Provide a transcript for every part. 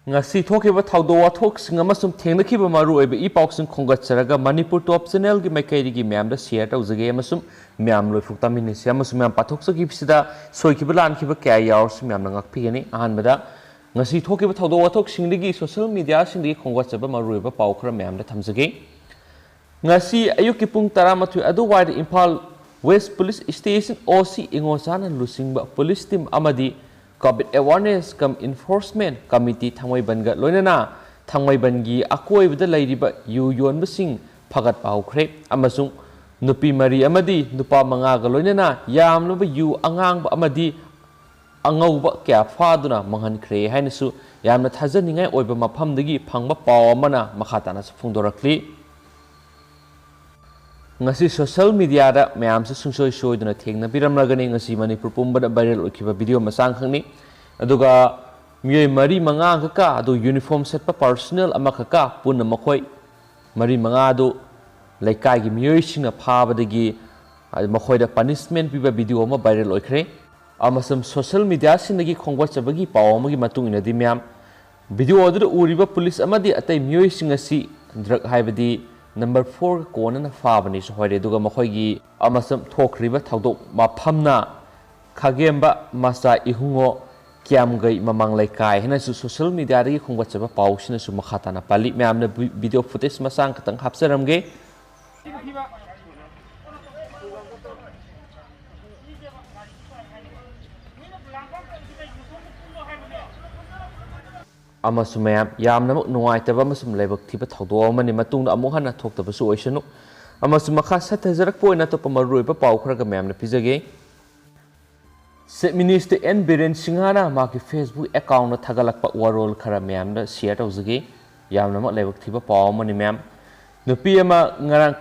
ngasi thokiba thawdo wathoksinga masum thengnakiba maru oiba I pauksin khongatsaraga Manipur top channel gi maikairi gi myam da share tawjage masum myam loi phukta minisia masum myam pathoksagi bisida soikiba lankiba kya yaurs myam na ngakpigani ahanbada ngasi thokiba thawdo wathoksingdigi social media singdigi khongatsaba maru oiba paukhra myam da thamjage ngasi ayuki pung 12 aduwai Imphal West Police Station OC ingosana lusingba police team amadi COVID Awareness Cum Enforcement Committee Thangwaibanga loinana Thangwaibangi akoibada lairiba yu yonbasing phagat paukhre amasung nupi mari amadi nupa mangaga loinana yamlaba yu angangba amadi angauba kya faduna manghankhre hainasu yamna thajaningai oiba maphamdagi phangba paw amana makhatana phungdorakli ngasi social media da mayam se sungsoi soiduna thengna biramragani ngasi Manipur pumbada viral okiba video masang khangni aduga Miyoi mari manga ka adu uniform set pa personal ama ka punna makhoi mari manga adu laikai gi Miyoi singa phabadagi makhoi da punishment biba video ma viral oikhre amasam social media sinagi khongwa chabagi pawamagi matung ina di myam video adu uriba police amadi atai Miyoi singa si drug haibadi Number 4 kona na fabani so hoire duga makhoigi amasam thokriba thawdok maphamna khagemba masa ihungo kyamgai mamang laikai hena su social media ri khongwachaba pausina su makhatana pali myamna video footage masang katang hapsaramge amasum yamna nuwaitaba amasum laibak thiba thawdo amani matungda amu hana thokta su oisanu amasum makha sathajarak poina to pamaruiba paukhraga myamna pijage se minister n biren singhana maki Facebook account na thagalakpa warol khara myamna share tawjage yamna ma laibak thiba paw amani myam nupi ama ngarang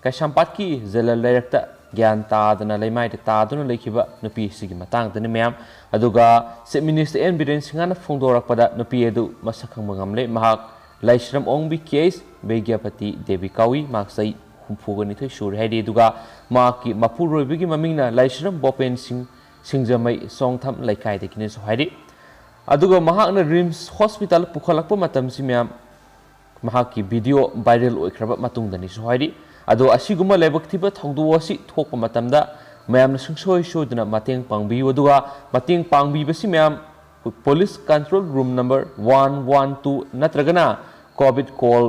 kaisampat ki zelal lairakta gyan tadana laimai taduna lekhiba nupi sigi matang tani myam aduga se minister n biren singana phongdorakpada nupi edu masakhang mangamle mahak laishram ongbi case begyapati devi kawi maksai humphugani thoi sur haidi duga maki mapuroibigi mamingna laishram bopen singjamai songtham laikai dekine so haidi aduga mahakna rims hospital pukhalakpa matam simyam mahaki video viral oikraba matungdani so haidi ado asiguma laibak thiba thawdu asi thokpa matamda mayamna sungsoi soiduna mateng pangbiu aduga mateng pangbibasi mayam police control room number 112 natragana covid call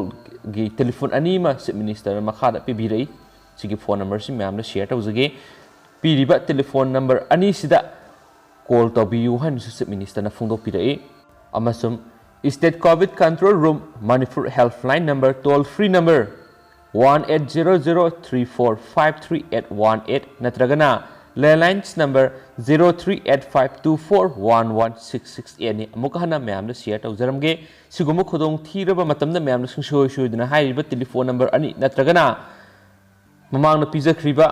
gi telephone anima se minister makhada pibirei sigi phone number si mayamna share tawjage piriba telephone number ani sida call tobiu han se minister na phungdo pirei amasum state covid control room Manipur helpline number toll free number 1800345318 natragana landlines number 0385241166 ni amukahana mayamna share tawjaramge sigumu khodong thiraba matamda mayamna sungsoi soiduna hairiba telephone number ani natragana mamangna pijakriba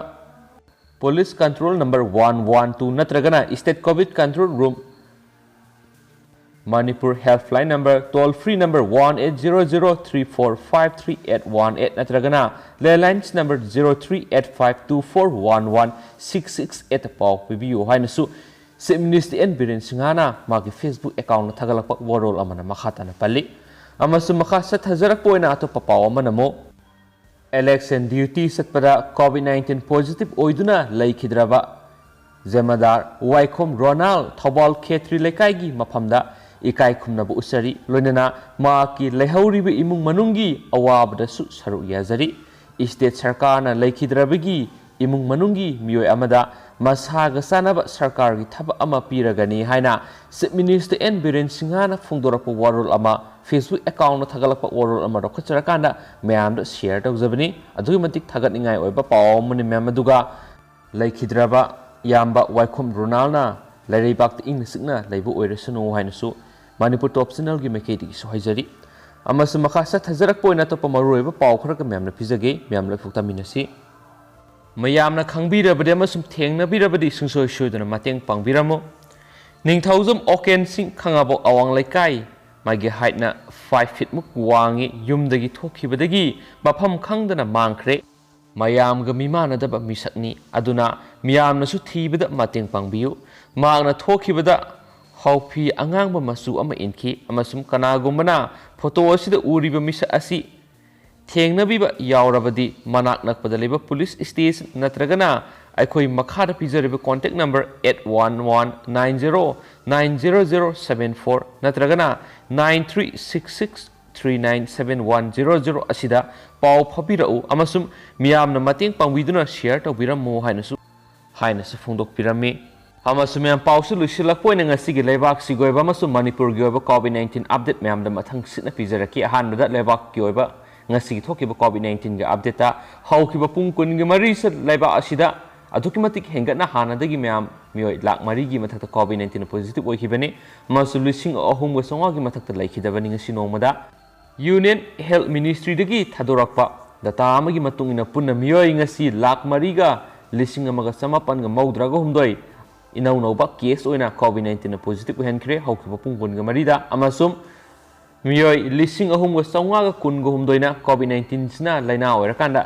police control number 112 natragana state covid control room Manipur helpline number toll free number 1800345318 natragana landlines number 0385241166 pau pibiu hainasu se minister n biren singhana magi Facebook account thagalakpa warol amana makhatana pali amasu makha sathajarak poina ato papaw amana mo election duty satpada COVID-19 positive oiduna laikhidraba zemadar waikhom Ronald Thobal Khetri lekai gi maphamda ikai khumnabu usari loinana maki lehauribi imung manungi awabda su saru yazari state sarkarna laikhidrabagi imung manungi miyoi amada masaga sanaba sarkar gi thaba ama piragani haina se minister n biren singhana phungdorapa warol ama Facebook account na thagalakpa warol ama rokhacharakanda mayamda share tawjabani adugi matik thagatningai oiba pawmani mamaduga laikhidraba yamba waikhom Ronalna lairibak ing sikna laibu oirasunu hainasu Manipur top channel gi mekedi so haijari amasu makha sathajarak poina to pamaroiba pawkhra ka myamna pijage myamla phukta minasi mayamna khangbirabade amasum thengna birabadi sungsoi soiduna mateng pangbiramo ningthaujam oken sing khangabo awang laikai magi height na 5 feet muk wangi yumdagi thokhibadagi mafam khangdana mangkhre mayam ga mimana da misakni aduna miyamna su thibada mateng pangbiu magna thokhibada ꯍꯥꯎꯐꯤ ꯑꯉꯥꯡꯕ ꯃꯆꯨ ꯑꯃ ꯏꯟꯈꯤ ꯑꯃꯁꯨꯡ ꯀꯅꯥꯒꯨꯝꯕꯅ photo ꯑꯁꯤꯗ ꯎꯔꯤꯕ ꯃꯤꯁꯛ ꯑꯁꯤ ꯊꯦꯡꯅꯕꯤꯕ ꯌꯥꯎꯔꯕꯗꯤ ꯃꯅꯥꯛ ꯅꯛꯄꯗ ꯂꯩꯕ ꯄꯨꯂꯤꯁ ꯁ꯭ꯇꯦꯁꯟ ꯅꯠꯇ꯭ꯔꯒꯅ ꯑꯩꯈꯣꯏ ꯃꯈꯥꯗ ꯄꯤꯖꯔꯤꯕ ꯀꯣꯟꯇꯦꯛ ꯅꯝꯕꯔ 81190900074 ꯅꯠꯇ꯭ꯔꯒꯅ 9366397100 ꯑꯁꯤꯗ ꯄꯥꯎ ꯐꯥꯎꯕꯤꯔꯛꯎ ꯑꯃꯁꯨꯡ ꯃꯤꯌꯥꯝꯅ ꯃꯇꯦꯡ ꯄꯥꯡꯕꯤꯗꯨꯅ ꯁꯦꯌꯔ ꯇꯧꯕꯤꯔꯝꯃꯨ ꯍꯥꯏꯅꯁꯨ ꯐꯣꯡꯗꯣꯛꯄꯤꯔꯝꯃꯤ ꯑꯃꯁꯨꯡ ꯃꯌꯥꯝ ꯄꯥꯎꯁꯨ ꯂꯣꯏꯁꯤꯜꯂꯛꯄ ꯑꯣꯏꯅ ꯉꯁꯤꯒꯤ ꯂꯩꯕꯥꯛꯁꯤꯒꯤ ꯑꯣꯏꯕ ꯑꯃꯁꯨꯡ ꯃꯅꯤꯄꯨꯔꯒꯤ ꯑꯣꯏꯕ ꯀꯣꯚꯤꯗ-19 ꯑꯞꯗꯦꯠ ꯃꯌꯥꯝꯗ ꯃꯊꯪ ꯁꯤꯠꯅ ꯄꯤꯖꯔꯛꯈꯤ ꯑꯍꯥꯟꯕꯗ ꯂꯩꯕꯥꯛꯀꯤ ꯑꯣꯏꯕ ꯉꯁꯤꯒꯤ ꯊꯣꯛꯈꯤꯕ ꯀꯣꯚꯤꯗ-19ꯒꯤ ꯑꯞꯗꯦꯠꯇ ꯍꯧꯈꯤꯕ ꯄꯨꯡ 24 ꯂꯩꯕꯥꯛ ꯑꯁꯤꯗ ꯑꯗꯨꯛꯀꯤ ꯃꯇꯤꯛ ꯍꯦꯟꯒꯠꯅ ꯍꯥꯟꯅꯗꯒꯤ ꯃꯤꯑꯣꯏ ꯂꯥꯛ 4ꯒꯤ ꯃꯊꯛꯇ ꯀꯣꯚꯤꯗ-19 ꯄꯣꯖꯤꯇꯤꯚ ꯑꯣꯏꯈꯤꯕꯅꯤ ꯑꯃꯁꯨꯡ 3,350ꯒꯤ ꯃꯊꯛꯇ ꯂꯩꯈꯤꯗꯕꯅꯤ ꯉꯁꯤ ꯅꯣꯡꯃꯗ ꯌꯨꯅꯤꯌꯟ ꯍꯦꯜꯊ ꯃꯤꯅꯤꯁꯇ꯭ꯔꯤꯗꯒꯤ ꯊꯥꯗꯣꯔꯛꯄ ꯗꯥꯇꯥ ꯑꯃꯒꯤ ꯃꯇꯨꯡ ꯏꯟꯅ ꯄꯨꯟꯅ ꯃꯤꯑꯣꯏ ꯉꯁꯤ ꯂꯥꯛ 4,1,938 इनौ नौबा केस ओइना कोविड-19 पॉजिटिव ओहनख्रे हौखिबा पुंग 24 अमसुम मियोय 3,350 कोविड-19 सिना लाइना ओइरकांदा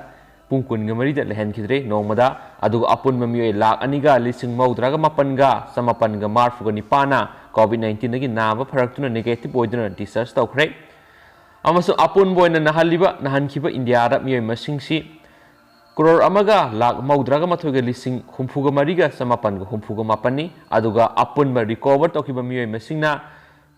पुंग 24 लेहनखिद्रे नोंगमदा अदुगा अपुनबा मियोय लाख 2,9,9,9,9 कोविड-19 दगी नाबा फरक्तुना नेगेटिव ओइदुना डिस्चार्ज तौखरे अमसुम अपुनबा ओइना नहनखिबा इंडियादा मियोय मसिंगसी करोड़ अमगा लाख 3,34,9,9,9,9 अदुगा अपुनबा रिकवर तौखिबा मियोय मसिंगना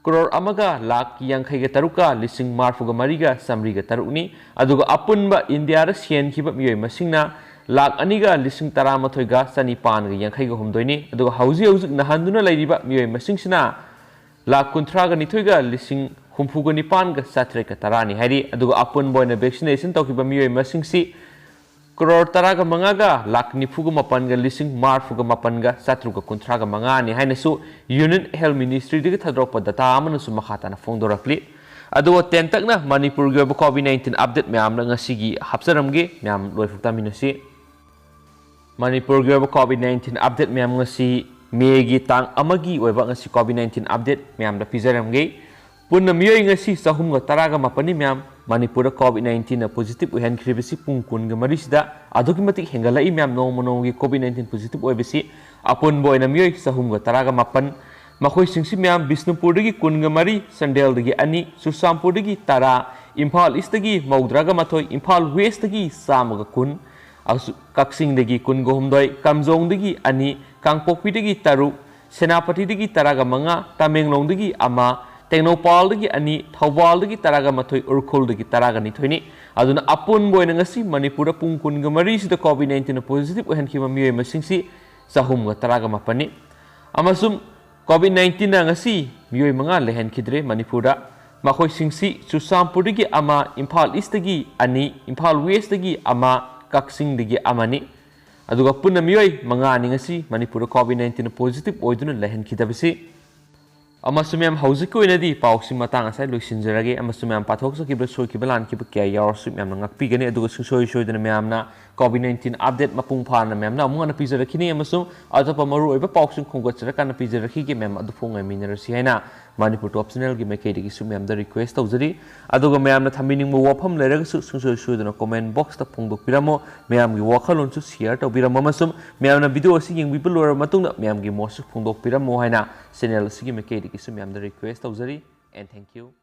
करोड़ अमगा लाख 53,9,9,9,9,9 अदुगा अपुनबा इंडिया दा सेनखिबा मियोय मसिंगना लाख 2,13,9,9,9,9 अदुगा हौजि नहन्दुना लैरिबा मियोय मसिंगसिना लाख 19,9,9,9,9,9 हाइरि अदुगा अपुनबा ओइना वैक्सीनेशन तौखिबा मियोय मसिंगसी करोड़ 15 लाख 94,9,9,9,735 हाइनसु यूनियन हेल्थ मिनिस्ट्री दगी थदरोप डाटा अमनसु मखाताना फोंदोरक्ली अदुगा तेंतकना मणिपुर गी कोविड-19 अपडेट म्यामना ngasiगी हापसरमगे म्याम लोइफुक्तामिनसी मणिपुर गी कोविड-19 अपडेट म्याम ngasi मे गी तांग अमगी ओइबा ngasi कोविड-19 अपडेट म्यामदा पिजरमगे पुन्ना मियोय ngasi 3,10 म्याम मणिपुर कोविड-19 पॉजिटिव ओहनख्रिबसी पुंग 24 सिदा अदुकी मतिक हेंगलाई म्याम नोंगी कोविड-19 पॉजिटिव ओइबसी अपुनबा ओइना मियोय 3,18 मखोय सिंगसी म्याम बिष्णुपुर दगी 24 संडेल दगी 2 सुरसामपुर दगी 10 इम्फाल ईस्ट दगी 38 इम्फाल वेस्ट दगी 10 कक्सिंग दगी 19 कमजोंग दगी 2 कांगपोकपी दगी 3 सेनापति दगी 15 तमेंगलोंग दगी 1 टेक्नोपाल दगी 2 थौबाल दगी 13 उरखुल दगी 12 अदुना अपुनबा ओइना ngasi मणिपुर पुंग 24 सिदा कोविड-19 पॉजिटिव ओहनखिबा मियोय मसिंगसी 3,18 अमसुम कोविड-19 ngasi मियोय 5 लेहनखिद्रे मणिपुर मखोय सिंगसी सुरसामपुर दगी 1 इम्फाल ईस्ट दगी 2 इम्फाल वेस्ट दगी 1 कक्सिंग दगी 1 अदुगा पुन्ना मियोय 5 ngasi मणिपुर कोविड-19 पॉजिटिव ओइदुना लेहनखिदबसी अमसुम हौजिक ओइनदी पाउसिंग मतांग असै लुइसिनजरगे अमसुम पाथोकसकिबा सोइकिबा लानकिबा क्या यावरसु म्यामना ngakpigani अदुगा सोइदना म्यामना कोविड-19 अपडेट मपुंग फाना म्यामना अमुंगना पिजरखिनि अमसुम अतोपा मरु ओइबा पाउसिंग खोंगचरकाना पिजरखिगे म्याम अदु फोंगाय मिनरसि हैना मणिपुर टॉप चैनल गी मेकेदगी सु म्यामदा रिक्वेस्ट तौजरी अदुगा म्यामना थमिनिंग वफम लेरगसु सोइदना कमेंट बॉक्स ता फोंदोकपिरामो म्यामगी वखलोनसु शेयर तौबिरामो अमसुम म्यामना वीडियो असि यंगबिबा लोर मतुंगदा म्यामगी मोसु फोंदोकपिरामो हैना चैनल असि गी मेकेदगी सु म्यामदा रिक्वेस्ट तौजरी एंड थैंक यू